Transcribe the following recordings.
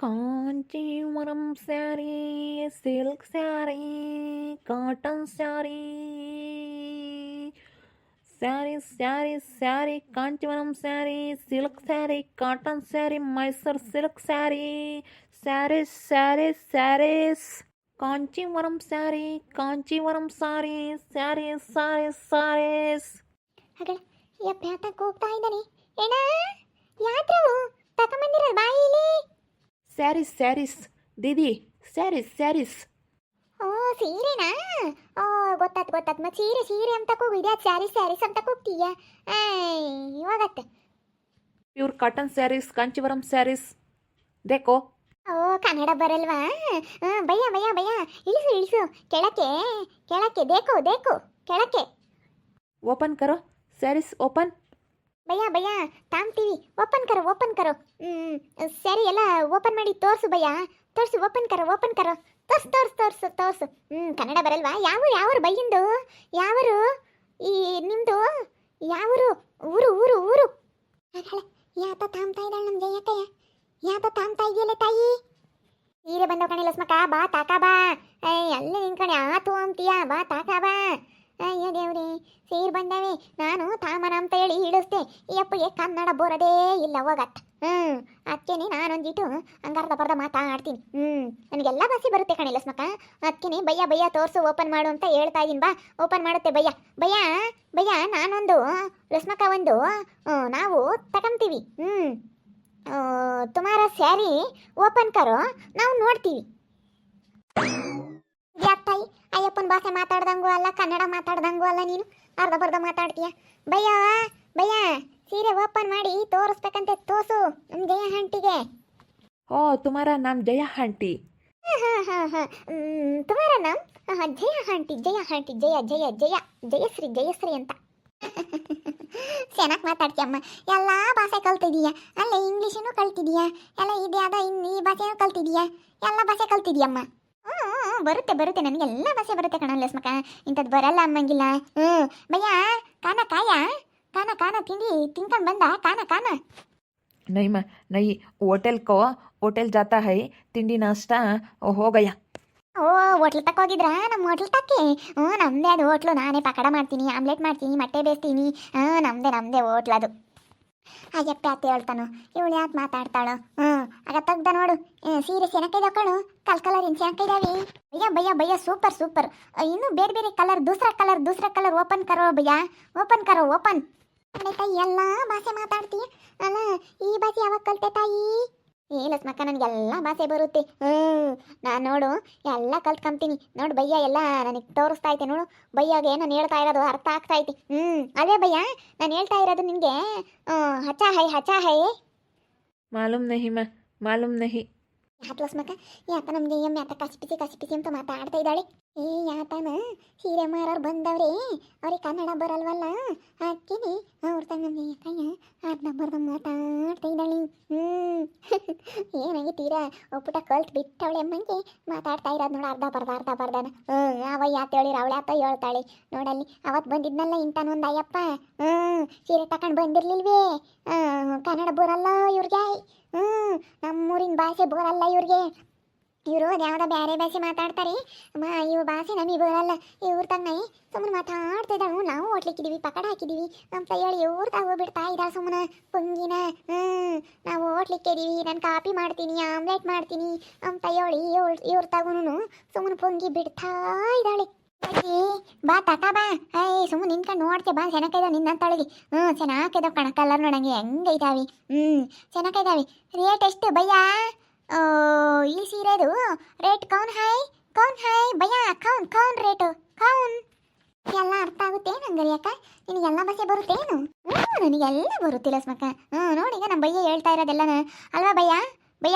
Kanjeevaram sari, silk sari, cotton sari, sari sari sari, Kanchivaram sari, silk sari, cotton sari, Mysore silk sari, saris saris saris, Kanchivaram sari, Kanchivaram sari, saris saris saris. ಹಾಗಳ ಯಪ್ಪ ಯಾತಕ್ಕೆ ಹೋಗ್ತಾ ಇದ್ದಾನೆ ಏನ ಯಾತ್ರವು ತಕೊಂಬಂದಿರೋದು ಬಾಯಿಲಿ. ಸ್ಯಾರೀಸ್ ಸ್ಯಾರೀಸ್ ದೀದಿ, ಸ್ಯಾರೀಸ್ ಸ್ಯಾರೀಸ್. ಓ ಸೀರೆನಾ? ಓ ಗೊತ್ತಾತ್ ಗೊತ್ತಾತ್. ಮತ್ತೆ ಸೀರೆ ಸೀರೆ ಅಂತ ಕೂಗು, ಇದೆ ಸ್ಯಾರೀಸ್ ಸ್ಯಾರೀಸ್ ಅಂತ ಕೂಗ್ತೀಯ. ಇವಾಗತ್ತೆ ಪ್ಯೂರ್ ಕಾಟನ್ ಸ್ಯಾರೀಸ್, ಕಾಂಚೀವರಂ ಸ್ಯಾರೀಸ್ ದೇಕೋ. ಓ ಕನ್ನಡ ಬರಲ್ವಾ? ಭಯ್ಯ ಭಯ್ಯ ಭಯ್ಯ, ಇಳಿಸು ಇಳಿಸು ಕೆಳಕ್ಕೆ ಕೆಳಕ್ಕೆ, ದೇಕು ದೇಕು ಕೆಳಕ್ಕೆ. ಓಪನ್ ಕರೋ ಸ್ಯಾರೀಸ್, ಓಪನ್. ಭಯ್ಯ ಭಯ್ಯ ತಾಂಬ್ತೀವಿ, ಓಪನ್ ಕರೋ ಓಪನ್ ಕರೋ. ಸರಿ ಎಲ್ಲ ಓಪನ್ ಮಾಡಿ ತೋರಿಸು ಭಯ್ಯ, ತೋರಿಸು, ಓಪನ್ ಕರೋ ಓಪನ್ ಕರೋ, ತೋರ್ಸು ತೋರ್ಸು ತೋರ್ಸು ತೋರ್ಸು. ಕನ್ನಡ ಬರಲ್ವಾ? ಯಾವರು ಬೈಯಿಂದು? ಯಾವರು ಈ ನಿಮ್ಮದು? ಯಾವರು ಊರು ಊರು ಊರು? ಯಾತ ತಾಂಬ್ತಾ ಇದ್ದಾಳೆ ನಮ್ಮ ಜಯಕ್ಕಯ್ಯ? ಯಾತ ತಾಂಬ್ತಾ ಇದೆಯಲ್ಲ ತಾಯಿ? ಸೀರೆ ಬಂದವ ಕಣೆ ಲಸ್ಮಕ್ಕ, ಬಾ ತಾಕ ಬಾ. ಅಲ್ಲೇ ನಿಂತ್ಕಣೆ ಆತು ಅಂತೀಯ, ಬಾ ತಾಕ ಬಾ. ಅಯ್ಯೋ ದೇವ್ರಿ, ಸೀರೆ ಬಂದವೆ. ನಾನು ತಾಮನ ಅಂತ ಹೇಳಿ ಹಿಡಿಸ್ದೆ, ಈ ಅಪ್ಪಗೆ ಕನ್ನಡ ಬರೋದೇ ಇಲ್ಲ ಹೋಗತ್ತ. ಅದಕ್ಕೇನೆ ನಾನೊಂದಿಟ್ಟು ಹಂಗಾರ್ಧ ಬರ್ಧ ಮಾತಾಡ್ತೀನಿ. ನನಗೆಲ್ಲ ಭಾಷೆ ಬರುತ್ತೆ ಕಣೆ ಲಸ್ಮಕ್ಕ. ಅದಕ್ಕೇನೆ ಭಯ್ಯ ಭಯ್ಯ ತೋರಿಸು, ಓಪನ್ ಮಾಡು ಅಂತ ಹೇಳ್ತಾ ಇದ್ದೀನಿ. ಬಾ ಓಪನ್ ಮಾಡುತ್ತೆ ಭಯ್ಯ ಭಯ್ಯ ಭಯ್ಯ. ನಾನೊಂದು ಲಸ್ಮಕ್ಕ ಒಂದು ನಾವು ತಗೊಂತೀವಿ. ತುಮಾರ ಸ್ಯಾರಿ ಓಪನ್ ಕರೋ, ನಾವು ನೋಡ್ತೀವಿ. ಯಾಕ್ತಾಯಿ ಅಯ್ಯಪ್ಪನ ಭಾಷೆ ಮಾತಾಡ್ದಂಗೂ ಅಲ್ಲ, ಕನ್ನಡ ಮಾತಾಡ್ದಂಗೂ ಅಲ್ಲ, ನೀನು ಅರ್ಧ ಬರ್ಧ ಮಾತಾಡ್ತೀಯ. ಭಯ್ಯ ಭಯ್ಯ ಸೀರೆ ಓಪನ್ ಮಾಡಿ ತೋರಿಸ್ಬೇಕಂತೆ, ತೋರ್ಸು ನಮ್ಮ ಜಯ ಹಂಟಿಗೆ. ಓ ತುಮಾರ ನಾಮ್ ಜಯ ಆಂಟಿ. ತುಮಾರ ನಾಮ್ ಜಯ ಆಂಟಿ, ಜಯ ಆಂಟಿ, ಜಯ ಜಯ ಜಯ ಜಯಶ್ರೀ ಜಯಶ್ರೀ ಅಂತ. ಚೆನ್ನಾಗಿ ಮಾತಾಡ್ತೀಯಮ್ಮ, ಎಲ್ಲ ಭಾಷೆ ಕಲ್ತಿದೀಯ. ಅಲ್ಲೇ ಇಂಗ್ಲೀಷನ್ನು ಕಲ್ತಿದೀಯ, ಎಲ್ಲ ಇದೆ ಅದ ಈ ಭಾಷೆನೂ ಕಲ್ತಿದೀಯ, ಎಲ್ಲ ಭಾಷೆ ಕಲ್ತಿದೀಯಮ್ಮ. ಬರುತ್ತೆ ಬರುತ್ತೆ, ನನಗೆಲ್ಲ ಭಾಷೆ ಬರುತ್ತೆ ಕಣ ಲಸ್ಮಕ್ಕ, ಇಂಥದ್ದು ಬರಲ್ಲ ಅಮ್ಮಂಗಿಲ್ಲ. ಭಯ್ಯ ಕಾನ ಕಾಯ, ಕಾನ ಕಾನ ತಿಂಡಿ ತಿನ್ಕೊಂಡು ಬಂದ, ಕಾನ ಕಾನ. नहीं माँ नहीं, होटल को होटल जाता है, ತಿಂಡಿ ನಾಷ್ಟ हो गया. ಓ ಹೋಟ್ಲ್ ತಕ್ಕ ಹೋಗಿದ್ರಾ? ನಮ್ಮ ಹೋಟ್ಲ್ ತಕ್ಕೆ? ನಮ್ಮದೇ ಅದು ಹೋಟ್ಲು. ನಾನೇ ಪಕಡ ಮಾಡ್ತೀನಿ, ಆಮ್ಲೆಟ್ ಮಾಡ್ತೀನಿ, ಮೊಟ್ಟೆ ಬೇಯಿಸ್ತೀನಿ. ನಮ್ಮದೇ ಹೋಟ್ಲ್ ಅದು. ಅಯ್ಯಪ್ಪ ಅತ್ತೆ ಹೇಳ್ತಾನು, ಇವಳು ಯಾಕೆ ಮಾತಾಡ್ತಾಳು? ಆಗ ತೆಗ್ದ ನೋಡು, ಸೀರೆ ಸೆನಕೈದಾವ ಕಣು, ಕಲರಿನ ಸೆನಕೈದಾವೆ. ಭಯ್ಯ ಭಯ್ಯ ಭಯ್ಯ ಸೂಪರ್ ಸೂಪರ್. ಇನ್ನು ಬೇರೆ ಬೇರೆ ಕಲರ್, ದೂಸರಾ ಕಲರ್ ಓಪನ್ ಕರೋ ಭಯ್ಯ, ಓಪನ್ ಕರೋ ಓಪನ್. ತಾಯಿ ಎಲ್ಲ ಭಾಷೆ ಮಾತಾಡ್ತೀಯ ಅಲ್ಲ, ಈ ಭಾಷೆ ಯಾವಾಗ ಕಲ್ತೆ ತಾಯಿ? ಲಸ್ಮಕ್ಕ ನನಗೆಲ್ಲ ಭಾಷೆ ಬರುತ್ತೆ. ನಾನು ನೋಡು ಎಲ್ಲ ಕಲ್ತ್ಕೊಂತೀನಿ ನೋಡು ಭಯ್ಯ, ಎಲ್ಲ ನನಗೆ ತೋರಿಸ್ತಾ ಐತೆ ನೋಡು. ಭಯ್ಯಾಗೆ ನಾನು ಹೇಳ್ತಾ ಇರೋದು ಅರ್ಥ ಆಗ್ತಾ ಐತಿ. ಅದೇ ಭಯ್ಯ ನಾನು ಹೇಳ್ತಾ ಇರೋದು ನಿನಗೆ ಹಚಾ ಹೈ. ಮಾಲೂಮ್ ನಹಿ ಮಾ, ಮಾಲೂಮ್ ನಹಿ. ಯಾಕೆ ಲಸ್ಮಕ್ಕ, ಯಾಕ ನಮ್ಗೆ ಯಾತ ಕಸಿಪಿಸಿ ಅಂತ ಮಾತಾಡ್ತಾ ಇದ್ದಾಳೆ? ಯಾತನ ಸೀರೆ ಮಾರೋರು ಬಂದವ್ರೆ, ಅವ್ರಿಗೆ ಕನ್ನಡ ಬರಲ್ವಲ್ಲ, ಹಾಕಿನಿ ಅವ್ರ ತಂಗಂಗೆ ಯಾಕಯ್ಯ ಅರ್ಧ ಬರ್ಧ ಮಾತಾಡ್ತಾ ಇದ್ದಾಳೆ. ಏನಾಗಿ ತೀರಾ ಒಪ್ಪುಟ ಕಲ್ತ್ ಬಿಟ್ಟವಳೆ ಅಮ್ಮಂಗೆ ಮಾತಾಡ್ತಾ ಇರೋದು ನೋಡು, ಅರ್ಧ ಬರ್ಧನ. ಅವ ಯಾತ ಹೇಳಿರ ಅವಳೆ ಆತ ಹೇಳ್ತಾಳೆ ನೋಡಲ್ಲಿ. ಅವತ್ತು ಬಂದಿದ್ನಲ್ಲ ಇಂಥನೊಂದು ಅಯ್ಯಪ್ಪ, ಸೀರೆ ತಗೊಂಡು ಬಂದಿರ್ಲಿಲ್ವೇ? ಕನ್ನಡ ಬರಲ್ಲ ಇವ್ರಿಗೆ, ನಮ್ಮೂರಿನ ಭಾಷೆ ಬರಲ್ಲ ಇವ್ರಿಗೆ. ಇವರು ಅದ್ಯಾವುದೋ ಬೇರೆ ಭಾಷೆ ಮಾತಾಡ್ತಾರೆ, ಇವ್ರ ಭಾಷೆ ನಮಗೆ ಬರಲ್ಲ. ಇವ್ರ ತನ್ನ ಸುಮ್ಮನೆ ಮಾತಾಡ್ತಿದ್ದಾಳು. ನಾವು ಹೋಟ್ಲಿಕ್ಕಿದ್ದೀವಿ, ಪಕಡ ಹಾಕಿದ್ದೀವಿ ಅಂತ ಹೇಳಿ ಇವ್ರ ತಗೋಬಿಡ್ತಾ ಇದ್ದಾಳೆ ಸುಮ್ಮನೆ ಪುಂಗಿನ. ನಾವು ಹೋಟ್ಲಿಕ್ಕಿದ್ದೀವಿ, ನಾನು ಕಾಫಿ ಮಾಡ್ತೀನಿ, ಆಮ್ಲೆಟ್ ಮಾಡ್ತೀನಿ ಅಂತ ಹೇಳಿ ಇವ್ರ ತಗೋನು ಸುಮ್ಮನೆ ಪುಂಗಿ ಬಿಡ್ತಾ ಇದ್ದಾಳೆ. ಬಾ ತಕ ಬಾ, ಸುಮ್ಮನೆ ನಿಂತ್ಕೊಂಡು ನೋಡ್ತೆ ಬಾ. ಚೆನ್ನಾಗಿದಾವೆ ನಿನ್ನಂತಳಿಗೆ. ಚೆನ್ನಾಗಿದಾವೆ ಕಣ, ಕಲರ್ ನೋಡಂಗೆ ಹೆಂಗೈದಾವೆ. ಚೆನ್ನಾಗಿದಾವೆ. ರೇಟ್ ಎಷ್ಟು ಭಯ್ಯ? ಈ ಸೀರೆದು rate Kaun high bhaiya? Kaun rate Kaun? ಎಲ್ಲ ಅರ್ಥ ಆಗುತ್ತೆ ನಂಗರಿ ಅಕ್ಕ? ನಿನಗೆಲ್ಲ ಭಾಷೆ ಬರುತ್ತೇನು? ನನಗೆಲ್ಲ ಬರುತ್ತೆ ಲಸ್ಮಕ್ಕ. ನೋಡಿ ಈಗ ನಮ್ಮ ಭಯ್ಯ ಹೇಳ್ತಾ ಇರೋದೆಲ್ಲ ಅಲ್ವಾ ಭಯ್ಯ?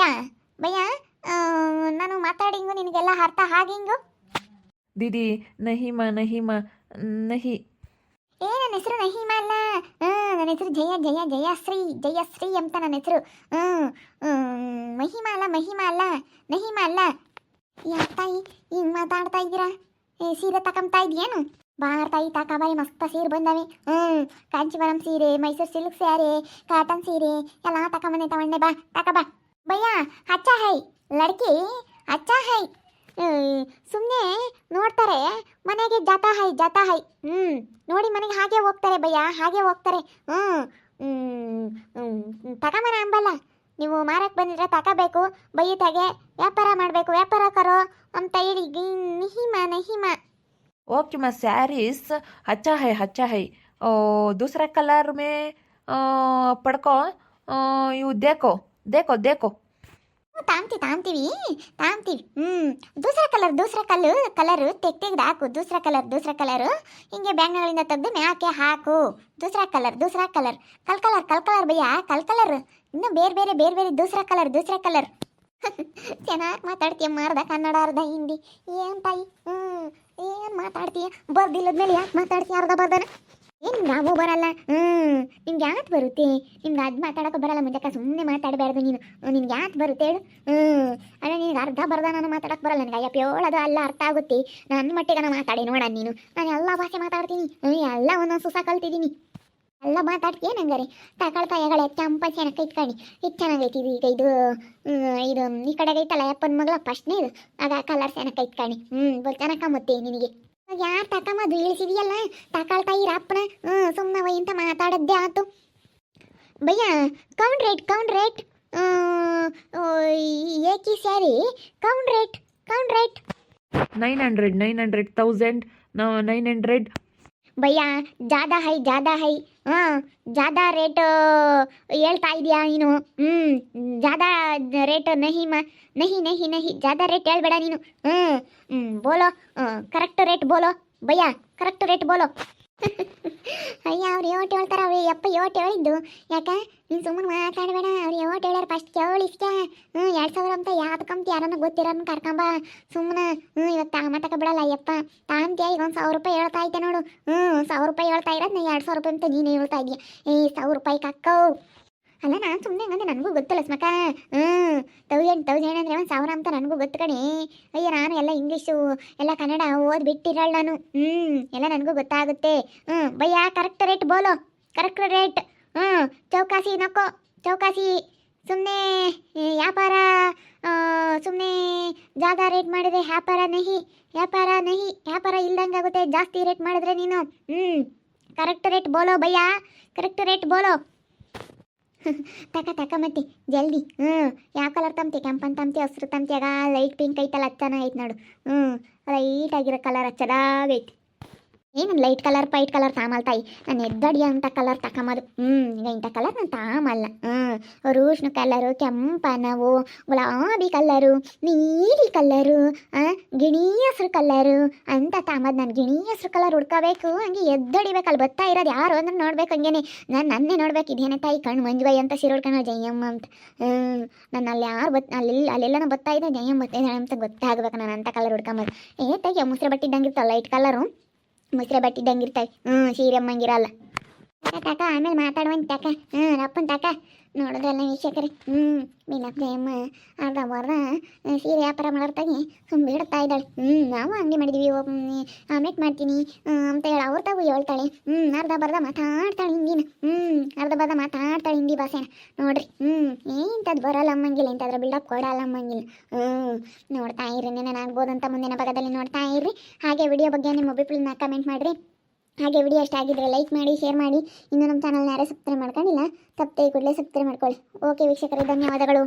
ಭಯ್ಯ ನಾನು ಮಾತಾಡಿಂಗು ನಿನಗೆಲ್ಲ ಅರ್ಥ ಆಗಿಂಗು? दीदी नहीं माँ नहीं माँ नहीं. ನನ್ನ ಹೆಸರು ನಹೀಮಾ ಅಲ್ಲ, ನನ್ನ ಹೆಸರು ಜಯಶ್ರೀ ಅಂತ ನನ್ನ ಹೆಸರು. ಮಹಿಮಾ ಅಲ್ಲ ನಹೀಮಾ ಅಲ್ಲ. ಯಾತಾಯಿ ಹಿಂಗೆ ಮಾತಾಡ್ತಾ ಇದ್ದೀರಾ? ಸೀರೆ ತಕೊಂತಾ ಇದೆಯೇನು? ಬಾರ್ತಾಯಿ ತಾಕಬಾಯಿ, ಮಸ್ತ ಸೀರೆ ಬಂದವೆ. ಕಾಂಚೀವರಂ ಸೀರೆ, ಮೈಸೂರು ಸಿಲ್ಕ್ ಸ್ಯಾರಿ, ಕಾಟನ್ ಸೀರೆ ಎಲ್ಲ ತಗೊಂಬಂದೆ. ಬಾ ತಾಕ ಬಾ. ಭಯ್ಯ ಅಚ್ಚ ಹೈ ಲಡ್ಕಿ ಅಚ್ಚ ಹೈ ಸುಮ್ಮನೆ ನೋಡ್ತಾರೆ ಮನೆಗೆ ಜಾತಾ ಹೈ ನೋಡಿ ಮನೆಗೆ ಹಾಗೆ ಹೋಗ್ತಾರೆ ಭಯ್ಯ ಹಾಗೆ ಹೋಗ್ತಾರೆ ತಗೊಂಬನ ಅಂಬಲ್ಲ ನೀವು ಮಾರಕ್ಕೆ ಬಂದಿದ್ರೆ ತಗೋಬೇಕು ಬೈತಾಗೆ ವ್ಯಾಪಾರ ಮಾಡಬೇಕು ವ್ಯಾಪಾರ ಕರೋ ಅಂತ ಹೇಳಿ ನಹಿಮ ओके मैं सैरीस अच्छा है दूसरा कलर में पड़को यू देखो ತಾಂತೀವಿ ದೂಸರ ಕಲರು ತೆಗ್ದು ಹಾಕು ದೂಸರ ಕಲರು ಹಿಂಗೆ ಬ್ಯಾಂಗ್ಗಳಿಂದ ತೆಗೆದು ಮ್ಯಾಕೆ ಹಾಕು ದೂಸರ ಕಲರ್ ಕಲ್ ಕಲರ್ ಭಯ್ಯ ಕಲರ್ ಇನ್ನು ಬೇರೆ ದೂಸರ ಕಲರ್ ಚೆನ್ನಾಗಿ ಮಾತಾಡ್ತೀಯ ಅರ್ಧ ಕನ್ನಡ ಅರ್ಧ ಹಿಂದಿ ಏನ್ ತಾಯಿ ಏನು ಮಾತಾಡ್ತೀಯ ಬರ್ದಿಲ್ಲದ್ಮೇಲೆ ಯಾಕೆ ಮಾತಾಡ್ತೀಯ ಅರ್ಧ ಬರ್ದನ ಏನು ನಾವು ಬರಲ್ಲ ನಿಮ್ಗೆ ಯಾಕೆ ಬರುತ್ತೆ ನಿಮ್ಗೆ ಅದು ಮಾತಾಡೋಕೆ ಬರಲ್ಲ ಮುಂದಕ್ಕೆ ಸುಮ್ಮನೆ ಮಾತಾಡಬಾರ್ದು ನೀನು ನಿನ್ಗೆ ಯಾಕೆ ಬರುತ್ತೆ ಹೇಳು ಅಲ್ಲ ನಿನಗೆ ಅರ್ಧ ಬರ್ದ ನಾನು ಮಾತಾಡೋಕೆ ಬರಲ್ಲ ನನಗೆ ಅಯ್ಯಪ್ಪ ಹೇಳೋದು ಎಲ್ಲ ಅರ್ಥ ಆಗುತ್ತೆ ನನ್ನ ಮಟ್ಟಿಗೆ ನಾನು ಮಾತಾಡಿ ನೋಡ ನೀನು ನಾನು ಎಲ್ಲ ಭಾಷೆ ಮಾತಾಡ್ತೀನಿ ಎಲ್ಲ ಒಂದೊಂದು ಸುಸ ಕಲ್ತಿದ್ದೀನಿ ಎಲ್ಲ ಮಾತಾಡ್ತೀಯ ನಂಗಾರೆ ತಗೊಳ್ತಾ ಎಗಳೆ ಕೆಂಪ ಚೆನ್ನಾಗಿ ಇಟ್ಕೊಂಡು ಇದು ಚೆನ್ನಾಗೈತಿ ಈಗ ಇದು ಈ ಕಡೆಗೆ ಐತಲ್ಲ ಅಪ್ಪನ ಮಗಳ ಫಸ್ಟ್ನೇ ಇದು ಆಗ ಕಲರ್ ಚೆನ್ನಾಗಿ ಇಟ್ಕೊಂಡು ಬಲ್ ಚೆನ್ನಾಗಿ ಕಾಮುತ್ತೆ ನಿನಗೆ ಯಾರು ತಕೊಂಬದು ಇಳಿಸಿದೆಯಲ್ಲ ತಗೊಳ್ತಾ ಇರಪ್ಪನ ಸುಮ್ಮನೆ ಇಂತ ಮಾತಾಡದ್ದೇ ಆಯ್ತು ಭಯ್ಯ ಕೌಂಟ್ ರೇಟ್ ಏಕಿ ಸ್ಯಾರಿ ಕೌಂಟ್ ರೇಟ್ 900 900 ಭಯ್ಯ ಜಾದಾ ಹೈ ಜಾದಾ ರೇಟ್ ಹೇಳ್ತಾ ಇದೆಯಾ ನೀನು ಜಾದಾ ರೇಟ್ ನಹಿ ಜಾದಾ ರೇಟ್ ಹೇಳ್ಬೇಡ ನೀನು ಬೋಲೋ ಕರೆಕ್ಟ್ ರೇಟ್ ಬೋಲೋ ಭಯ್ಯ ಕರೆಕ್ಟ್ ರೇಟ್ ಬೋಲೋ ಅಯ್ಯ ಅವ್ರು ಯೋಟ್ ಹೇಳ್ತಾರೆ ಅವ್ರು ಯಪ್ಪ ಯೋಟ್ ಹೇಳಿದ್ದು ಯಾಕೆ ನೀನು ಸುಮ್ಮನೆ ಮಾತಾಡಬೇಡ ಅವ್ರು ಯೋಟ್ ಹೇಳ್ಯಾರ ಫಸ್ಟ್ ಕೇಳಿಸ್ಕ 2000 ಅಂತ ಯಾವ್ದು ಕಂಪ್ತಿ ಯಾರನ್ನ ಗೊತ್ತಿರೋನ್ನ ಕರ್ಕೊಂಬ ಸುಮ್ಮನೆ ಇವತ್ತು ಮಾತಕ್ಕೆ ಬಿಡಲ್ಲ ಅಯ್ಯಪ್ಪ ತಾಂತ್ಯ ಈಗ ಒಂದು 1000 ರೂಪಾಯಿ ಹೇಳ್ತಾ ಐತೆ ನೋಡು 1000 ರೂಪಾಯಿ ಹೇಳ್ತಾ ಇರೋದು ನಾ 2000 ರೂಪಾಯಿ ಅಂತ ನೀನು ಹೇಳ್ತಾ ಇದೀಯ 1000 ರೂಪಾಯಿ ಕಕ್ಕೋ ಅಲ್ಲ ನಾನು ಸುಮ್ಮನೆ ಹಂಗಂದ್ರೆ ನನಗೂ ಗೊತ್ತಲ್ಲ ಸ್ಮಕ 1000 ಅಂದರೆ 1000 ಅಂತ ನನಗೂ ಗೊತ್ತು ಕಣೆ ಅಯ್ಯ ನಾನು ಎಲ್ಲ ಇಂಗ್ಲೀಷು ಎಲ್ಲ ಕನ್ನಡ ಓದ್ಬಿಟ್ಟಿರಲ್ಲ ನಾನು ಎಲ್ಲ ನನಗೂ ಗೊತ್ತಾಗುತ್ತೆ ಭಯ್ಯ ಕರೆಕ್ಟ್ ರೇಟ್ ಬೋಲೋ ಕರೆಕ್ಟ್ ರೇಟ್ ಚೌಕಾಸಿ ನಕ್ಕೋ ಚೌಕಾಸಿ ಸುಮ್ಮನೆ ವ್ಯಾಪಾರ ಸುಮ್ಮನೆ ಜಾದಾ ರೇಟ್ ಮಾಡಿದ್ರೆ ವ್ಯಾಪಾರ ಇಲ್ದಂಗೆ ಆಗುತ್ತೆ ಜಾಸ್ತಿ ರೇಟ್ ಮಾಡಿದ್ರೆ ನೀನು ಕರೆಕ್ಟ್ ರೇಟ್ ಬೋಲೋ ಭಯ್ಯ ಕರೆಕ್ಟ್ ರೇಟ್ ಬೋಲೋ ತಕ ಮತ್ತೆ ಜಲ್ದಿ ಯಾವ ಕಲರ್ ತಂತಿ ಕೆಂಪನ್ ತಂತಿ ಹಸ್ರು ತಂತಿ ಆಗ ಲೈಟ್ ಪಿಂಕ್ ಐತಲ್ಲ ಹಚ್ಚನ ಐತೆ ನೋಡು ಲೈಟ್ ಆಗಿರೋ ಕಲರ್ ಹಚ್ಚದಾಗೈತಿ ಏನು ಲೈಟ್ ಕಲರ್ ಪೈಟ್ ಕಲರ್ ತಾಮಲ್ತಾಯಿ ನಾನು ಎದ್ದಡಿಯ ಅಂತ ಕಲರ್ ತಕೊಂಬದು ಈಗ ಇಂಥ ಕಲರ್ ನಾನು ತಾಮಲ್ಲ ರೂಷ್ಣ ಕಲರು ಕೆಂಪನವು ಗುಲಾಬಿ ಕಲರು ನೀಲಿ ಕಲರು ಗಿಣಿ ಹಸ್ರು ಕಲರು ಅಂತ ತಾಮದು ನಾನು ಗಿಣಿ ಹಸ್ರು ಕಲರ್ ಹುಡ್ಕೋಬೇಕು ಹಂಗೆ ಎದ್ದಡಿಬೇಕು ಅಲ್ಲಿ ಬತ್ತಾ ಇರೋದು ಯಾರು ಅಂದ್ರೆ ನೋಡ್ಬೇಕು ಹಂಗೇನೆ ನಾನು ನನ್ನೇ ನೋಡ್ಬೇಕು ಇದೇನೆ ತಾಯಿ ಕಣ್ಣು ಮಂಜುಬಾಯಿ ಅಂತ ಸಿರೋಡ್ಕಣ ಜಯಮ್ಮ ಅಂತ ನಾನು ಅಲ್ಲಿ ಯಾರು ಅಲ್ಲೆಲ್ಲನೂ ಬತ್ತಾ ಇದೆ ಜಯಮ್ಮ ಬತ್ತಿದ್ದಾಳೆ ಅಂತ ಗೊತ್ತಾಗಬೇಕು ನಾನು ಅಂತ ಕಲರ್ ಹುಡ್ಕೊಂಬದು ತಾಯಿ ಮುಸ್ರೆ ಬಟ್ಟಿದ್ದಂಗೆ ಇರ್ತಾವೆ ಲೈಟ್ ಕಲರು ಮುಸ್ರೆ ಬಟ್ಟಿದ್ದಂಗೆ ಇರ್ತಾವೆ ಸೀರೆ ಅಮ್ಮಂಗಿರಲ್ಲ ತಕ ಆಮೇಲೆ ಮಾತಾಡುವಂತ ತಕ ರಪ್ಪನ್ ತಕ ನೋಡೋದಲ್ಲ ವೀಕ್ಷಕರೇ ಮೀನ ಪ್ರೇಮ ಅರ್ಧ ಸೀರೆ ವ್ಯಾಪಾರ ಮಾಡೋರ್ತಾಗಿ ಸುಮ್ಮನೆ ಬಿಡ್ತಾ ಇದ್ದಾಳೆ ನಾವು ಅಂಗಡಿ ಮಾಡಿದ್ವಿ ಆಮ್ಲೆಟ್ ಮಾಡ್ತೀನಿ ಅಂತ ಹೇಳಿ ಅವ್ರ ತಾವು ಹೇಳ್ತಾಳೆ ಅರ್ಧ ಮಾತಾಡ್ತಾಳೆ ಹಿಂದಿನ ಮಾತಾಡ್ತಾಳೆ ಹಿಂದಿ ಭಾಷೆನ ನೋಡ್ರಿ ಇಂಥದ್ದು ಬರಲ್ಲ ಅಮ್ಮಂಗಿಲ್ಲ ಇಂಥದ್ರ ಬಿಲ್ಡಪ್ ಕೊಡಲ್ಲ ಅಮ್ಮಂಗಿಲ್ಲ ನೋಡ್ತಾ ಇರ್ರಿ ನೆನಾಗ್ಬೋದಂತ ಮುಂದಿನ ಭಾಗದಲ್ಲಿ ನೋಡ್ತಾ ಇರ್ರಿ ಹಾಗೆ ವಿಡಿಯೋ ಬಗ್ಗೆ ನಿಮ್ಮ ಅಭಿಪ್ರಾಯನ ಕಮೆಂಟ್ ಮಾಡಿರಿ ಹಾಗೆ ವಿಡಿಯೋ ಇಷ್ಟ ಆಗಿದ್ರೆ ಲೈಕ್ ಮಾಡಿ ಶೇರ್ ಮಾಡಿ ಇನ್ನು ನಮ್ಮ ಚಾನಲ್ನ ಯಾರೇ ಸಬ್ಸ್ಕ್ರೈಬ್ ಮಾಡ್ಕೊಂಡಿಲ್ಲ ತಪ್ಪದೆ ಕೂಡಲೇ ಸಬ್ಸ್ಕ್ರೈಬ್ ಮಾಡ್ಕೊಳ್ಳಿ ಓಕೆ ವೀಕ್ಷಕರೇ ಧನ್ಯವಾದಗಳು